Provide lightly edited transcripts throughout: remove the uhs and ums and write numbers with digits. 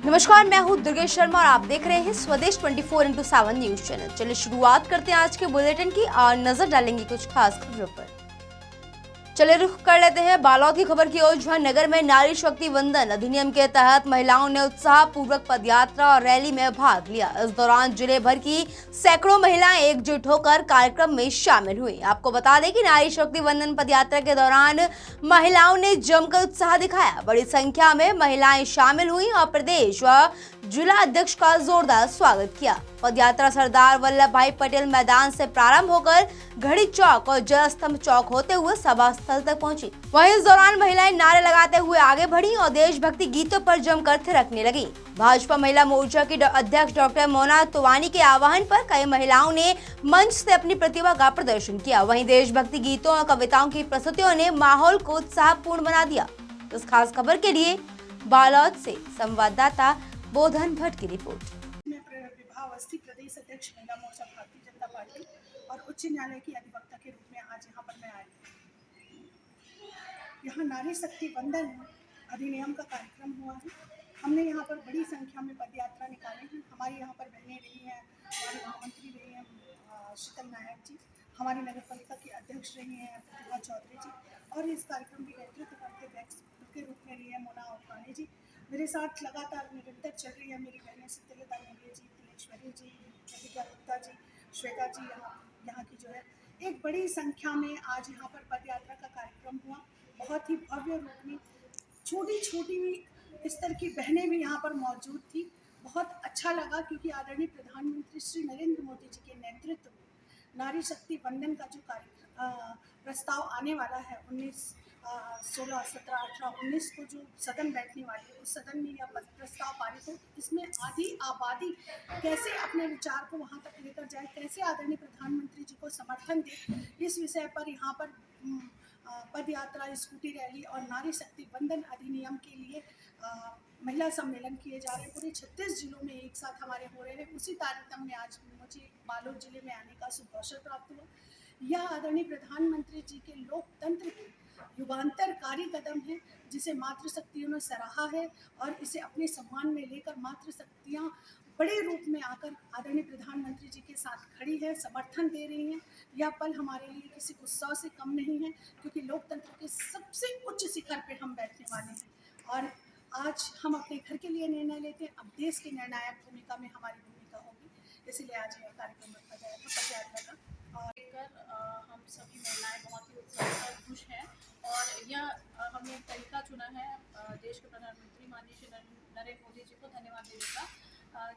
नमस्कार, मैं हूं दुर्गेश शर्मा और आप देख रहे हैं स्वदेश 24x7 न्यूज चैनल। चलिए शुरुआत करते हैं आज के बुलेटिन की और नजर डालेंगे कुछ खास खबरों पर। चले रुख कर लेते हैं बालोद की खबर की ओर, जहां नगर में नारी शक्ति वंदन अधिनियम के तहत महिलाओं ने उत्साह पूर्वक पदयात्रा और रैली में भाग लिया। इस दौरान जिले भर की सैकड़ों महिलाएं एकजुट होकर कार्यक्रम में शामिल हुई। आपको बता दें कि नारी शक्ति वंदन पदयात्रा के दौरान महिलाओं ने जमकर उत्साह दिखाया। बड़ी संख्या में महिलाएं शामिल हुई और प्रदेश व जिला अध्यक्ष का जोरदार स्वागत किया। पदयात्रा सरदार वल्लभ भाई पटेल मैदान से प्रारंभ होकर घड़ी चौक और जल स्तंभ चौक होते हुए सभा स्थल तक पहुंची। वहीं इस दौरान महिलाएं नारे लगाते हुए आगे बढ़ी और देशभक्ति गीतों पर जमकर थिरकने लगी। भाजपा महिला मोर्चा की अध्यक्ष डॉक्टर मोना तुवानी के आह्वान पर कई महिलाओं ने मंच से अपनी प्रतिभा का प्रदर्शन किया। वहीं देशभक्ति गीतों और कविताओं की प्रस्तुतियों ने माहौल को उत्साहपूर्ण बना दिया। इस खास खबर के लिए बालोद से संवाददाता बोधन भट्ट की रिपोर्ट। अवस्थी प्रदेश अध्यक्ष महिला मोर्चा भारतीय जनता पार्टी और उच्च न्यायालय की अधिवक्ता के रूप में आज यहाँ पर मैं आई हूँ। यहाँ नारी शक्ति वंदन अधिनियम का कार्यक्रम हुआ है। हमने यहाँ पर बड़ी संख्या में पदयात्रा निकाली है। हमारी यहाँ पर बहनें रही हैं, हमारी महामंत्री रही हैं शीतल नायक जी, हमारी नगर पालिका की अध्यक्ष रही हैं प्रतिभा चौधरी जी, और इस कार्यक्रम की नेतृत्व करते व्यक्ति के रूप में रही है मोना औकानी जी। मेरे साथ लगातार निरंतर चल रही है मेरी बहनें सितलता नेगी जी, तिलेश्वरी जी, प्रतिज्ञा गुप्ता जी, श्वेता जी, यहाँ की जो है एक बड़ी संख्या में आज यहाँ पर पदयात्रा का कार्यक्रम हुआ। बहुत ही भव्य रूप में छोटी छोटी स्तर की बहनें भी यहाँ पर मौजूद थी। बहुत अच्छा लगा क्योंकि आदरणीय प्रधानमंत्री श्री नरेंद्र मोदी जी के नेतृत्व में नारी शक्ति वंदन का जो प्रस्ताव आने वाला है 16, 17, 18, 19 को जो सदन बैठने वाली है, उस सदन में यह प्रस्ताव पारित हो। इसमें आधी आबादी कैसे अपने विचार को वहां तक लेकर जाए, कैसे आदरणीय प्रधानमंत्री जी को समर्थन दे, इस विषय पर यहाँ पर पद यात्रा, स्कूटी रैली और नारी शक्ति वंदन अधिनियम के लिए महिला सम्मेलन किए जा रहे हैं। पूरे 36 जिलों में एक साथ हमारे हो रहे हैं। उसी तारतम्य में आज मुझे बालोद जिले में आने का शुभ अवसर प्राप्त हुआ। यह आदरणीय प्रधानमंत्री जी के लोकतंत्र के युगांतरकारी कदम है, जिसे मातृशक्तियों ने सराहा है और इसे अपने सम्मान में लेकर मातृशक्तियाँ बड़े रूप में आकर आदरणीय प्रधानमंत्री जी के साथ खड़ी है, समर्थन दे रही हैं। यह पल हमारे लिए किसी उत्सव से कम नहीं है, क्योंकि लोकतंत्र के सबसे उच्च शिखर पे हम बैठने वाले हैं और आज हम अपने घर के लिए निर्णय लेते हैं। अब देश की निर्णायक भूमिका में हमारी भूमिका होगी, इसलिए आज यह कार्यक्रम रखा जाएगा पदयात्रा का। हम सभी महिलाएं बहुत ही उत्साह और खुश हैं और यह हमने एक तरीका चुना है देश के प्रधानमंत्री माननीय श्री नरेंद्र मोदी जी को धन्यवाद देने का,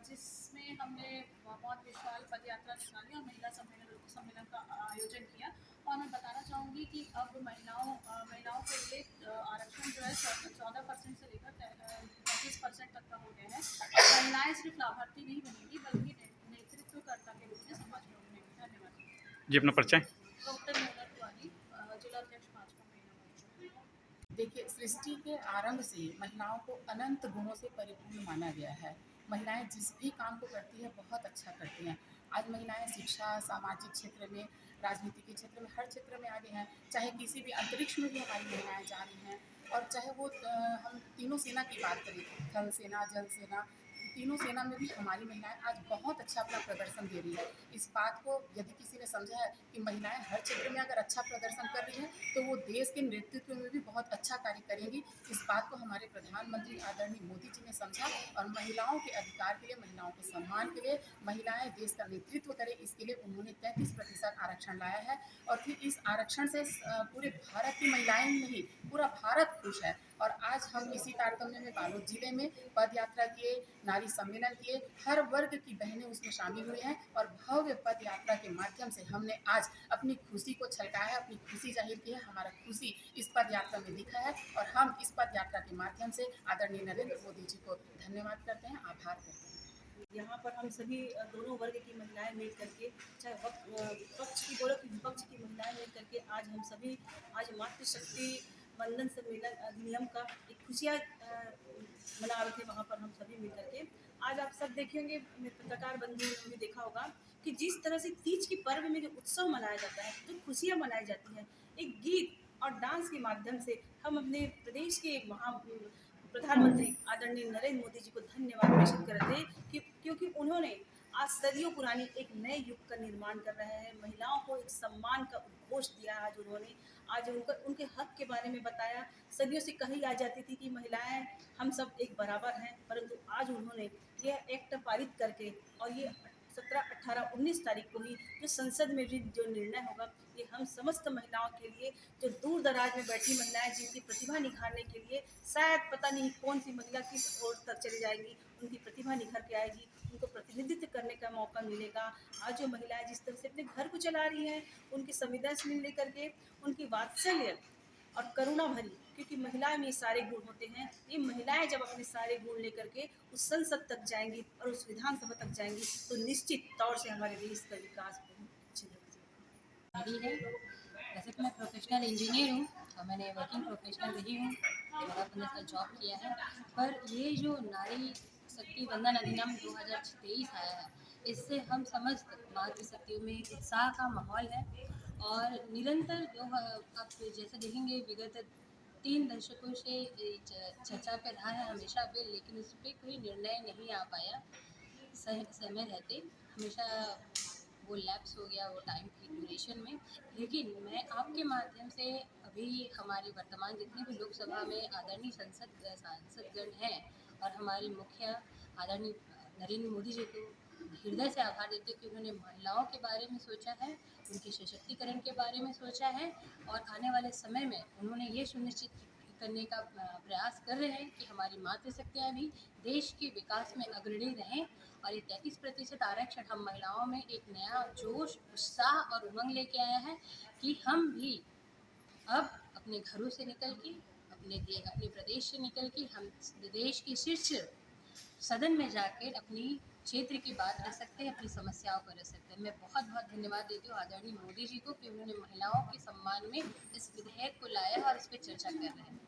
जिसमें हमने बहुत विशाल पदयात्रा निकाली और महिला सम्मेलन का आयोजन किया। और मैं बताना चाहूँगी कि अब महिलाओं के लिए आरक्षण जो है 14% से लेकर 35% तक का हो गया है। महिलाएं सिर्फ लाभार्थी नहीं बनेंगी बल्कि नेतृत्वकर्ता के रूप में समाज में उभरेंगी। धन्यवाद जी। अपना परिचय। डॉक्टर मोना तुवानी, जिला अध्यक्ष भाजपा महिला मोर्चा। देखिए, सृष्टि के आरंभ से महिलाओं को अनंत गुणों से परिपूर्ण माना गया है। महिलाएं जिस भी काम को करती है बहुत अच्छा करती हैं। आज महिलाएं शिक्षा, सामाजिक क्षेत्र में, राजनीति के क्षेत्र में, हर क्षेत्र में आगे हैं। चाहे किसी भी अंतरिक्ष में भी हमारी महिलाएं जा रही हैं, और चाहे वो हम तीनों सेना की बात करें, थल सेना, जल सेना, तीनों सेना में भी हमारी महिलाएं आज बहुत अच्छा अपना प्रदर्शन दे रही है। इस बात को यदि किसी ने समझा है कि महिलाएं हर क्षेत्र में अगर अच्छा प्रदर्शन कर रही हैं तो वो देश के नेतृत्व में भी बहुत अच्छा कार्य करेंगी, इस बात को हमारे प्रधानमंत्री आदरणीय मोदी जी ने समझा और महिलाओं के अधिकार के लिए, महिलाओं के सम्मान के लिए, महिलाएं देश का नेतृत्व करें, इसके लिए उन्होंने 33% आरक्षण लाया है। और फिर इस आरक्षण से पूरे भारत की महिलाएं नहीं, पूरा भारत खुश है। और आज हम इसी तारतम्य में बालोद जिले में पद यात्रा किए, नारी सम्मेलन किए, हर वर्ग की बहनें उसमें शामिल हुई हैं और भव्य पद यात्रा के माध्यम से हमने आज अपनी खुशी को छलकाया है, अपनी खुशी जाहिर की है। हमारा खुशी इस पद यात्रा में दिखा है और हम इस पद यात्रा के माध्यम से आदरणीय नरेंद्र मोदी जी को धन्यवाद करते हैं, आभार करते हैं। यहाँ पर हम सभी दोनों वर्ग की महिलाएं मिल करके, चाहे पक्ष की बोलो कि विपक्ष की महिलाएं मिल करके आज हम सभी आज मातृशक्ति वंदन सम्मेलन अधिनियम का एक खुशियाँ मना रहे थे। वहाँ पर हम सभी मिल करके आज आप सब देखेंगे, पत्रकार बंधु ने भी देखा होगा कि जिस तरह से तीज की पर्व में जो उत्सव मनाया जाता है, जो खुशियाँ मनाई जाती हैं, एक गीत और डांस के माध्यम से हम अपने प्रदेश के प्रधानमंत्री आदरणीय नरेंद्र मोदी जी को धन्यवाद प्रेषित करते हैं क्योंकि उन्होंने आज सदियों पुरानी एक नए युग का निर्माण कर रहे हैं। महिलाओं को एक सम्मान का उद्घोष दिया आज उन्होंने, आज उनके हक के बारे में बताया। सदियों से कही आ जाती थी कि महिलाएं हम सब एक बराबर हैं, परंतु आज उन्होंने यह एक्ट पारित करके और ये 17, 18, 19 तारीख को ही जो संसद में भी जो निर्णय होगा, ये हम समस्त महिलाओं के लिए, जो दूर दराज में बैठी महिलाएं जिनकी प्रतिभा निखारने के लिए शायद पता नहीं कौन सी महिला किस ओर तक चली जाएगी, उनकी प्रतिभा निखर के आएगी, उनको प्रतिनिधित्व करने का मौका मिलेगा। आज जो महिलाएं जिस तरह से अपने घर को चला रही हैं, उनकी संवेदनशील लेकर के, उनकी वात्सल्य और करुणा भरी, क्योंकि महिलाएं में ये सारे गुण होते हैं। ये महिलाएं जब अपने सारे गुण लेकर के उस संसद तक जाएंगी और उस विधानसभा तक जाएंगी तो निश्चित तौर से हमारे देश का विकास बहुत अच्छी मेरी है। वैसे तो मैं प्रोफेशनल इंजीनियर हूँ और मैंने वर्किंग प्रोफेशनल रही हूँ, 15 साल जॉब किया है। पर ये जो नारी शक्ति वंदन अधिनियम 2023 आया है, इससे हम समस्त मातृशक्तियों में एक उत्साह का माहौल है और निरंतर जो आप जैसे देखेंगे विगत 3 दशकों से चर्चा पे रहा है हमेशा पे, लेकिन उस पर कोई निर्णय नहीं आ पाया समय रहते, हमेशा वो लैप्स हो गया वो टाइम की ड्यूरेशन में। लेकिन मैं आपके माध्यम से अभी हमारे वर्तमान जितनी भी लोकसभा में आदरणीय सांसदगण हैं और हमारे मुखिया आदरणीय नरेंद्र मोदी जी को हृदय से आभार देते कि उन्होंने महिलाओं के बारे में सोचा है, उनके सशक्तिकरण के बारे में सोचा है और आने वाले समय में उन्होंने ये सुनिश्चित करने का प्रयास कर रहे हैं कि हमारी मातृशक्तियाँ भी देश के विकास में अग्रणी रहें। और ये 33% आरक्षण हम महिलाओं में एक नया जोश, उत्साह और उमंग लेके आया है कि हम भी अब अपने घरों से निकल के अपने प्रदेश से निकल के हम देश की शीर्ष सदन में जाकर अपनी क्षेत्र की बात रख सकते हैं, अपनी समस्याओं को रख सकते हैं। मैं बहुत बहुत धन्यवाद देती हूँ आदरणीय मोदी जी को कि उन्होंने महिलाओं के सम्मान में इस विधेयक को लाया और इस पर चर्चा कर रहे हैं।